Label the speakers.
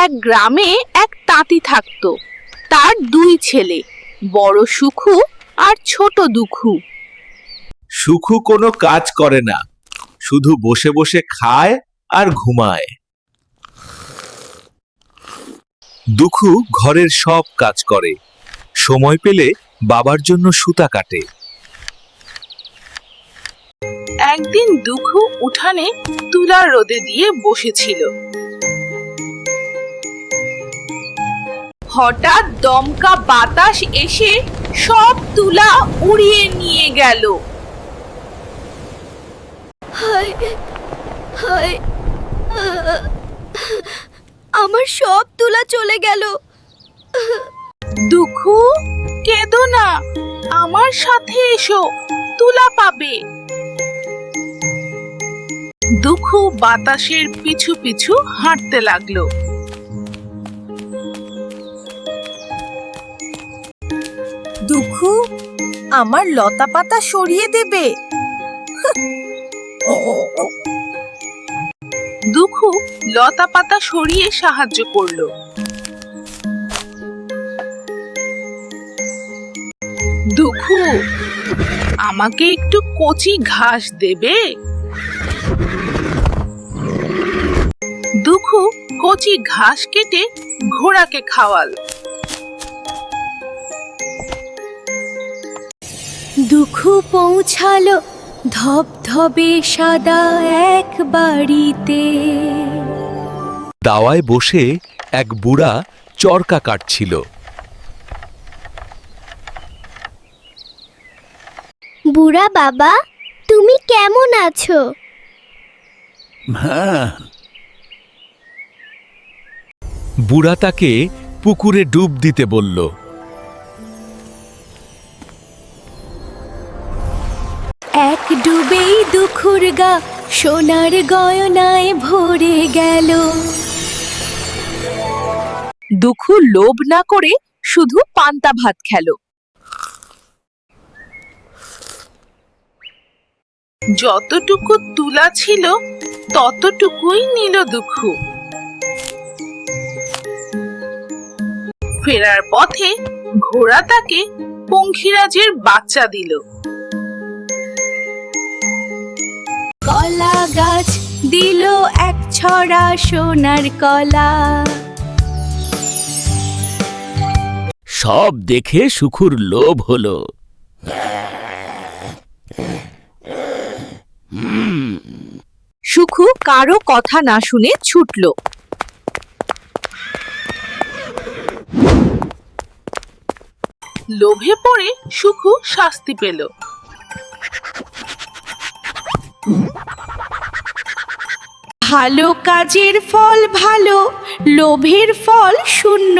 Speaker 1: এক গ্রামে এক তাঁতি থাকতো। তার দুই ছেলে, বড় সুখু আর ছোট দুখু।
Speaker 2: সুখু কোনো কাজ করে না, শুধু বসে বসে খায় আর ঘুমায়। দুখু ঘরের সব কাজ করে, সময় পেলে বাবার জন্য সুতা কাটে।
Speaker 1: একদিন দুখু উঠানে তুলা রোদে দিয়ে বসেছিল। হঠাৎ দমকা বাতাস এসে সব তুলা উড়িয়ে নিয়ে গেল।
Speaker 3: আমার সব তুলা চলে গেল।
Speaker 1: দুখু, কেঁদো না, আমার সাথে এসো, তুলা পাবে। দুখু বাতাসের পিছু পিছু হাঁটতে লাগলো।
Speaker 3: দুখু, আমার লতা পাতা সরিয়ে দেবে।
Speaker 1: দুখু লতা পাতা সরিয়ে সাহায্য করলো। দুখু, আমাকে একটু কচি ঘাস দেবে? দুখু কচি ঘাস কেটে ঘোড়াকে খাওয়াল।
Speaker 3: দুখু পৌঁছালো ধবধবে সাদা এক বাড়িতে।
Speaker 2: দাওয়ায় বসে এক বুড়া চরকা কাটছিল।
Speaker 4: বুড়া বাবা, তুমি কেমন আছো?
Speaker 2: বুড়া তাকে পুকুরে ডুব দিতে বলল।
Speaker 3: এক ডুবেই দুখুর গা সোনার গয়নায় ভরে গেল।
Speaker 1: দুখু লোভ না করে শুধু পান্তা ভাত খেলো। যতটুকু তুলা ছিল ততটুকুই নিল দুখু। ফেরার পথে ঘোড়া তাকে পঙ্খিরাজের বাচ্চা দিল।
Speaker 3: কলা গাছ দিল এক ছড়া সোনার কলা।
Speaker 5: সব দেখে সুখুর লোভ হলো।
Speaker 1: সুখু কারো কথা না শুনে ছুটল। লোভে পড়ে সুখু শাস্তি পেল।
Speaker 3: ভালো কাজের ফল ভালো, লোভের ফল শূন্য।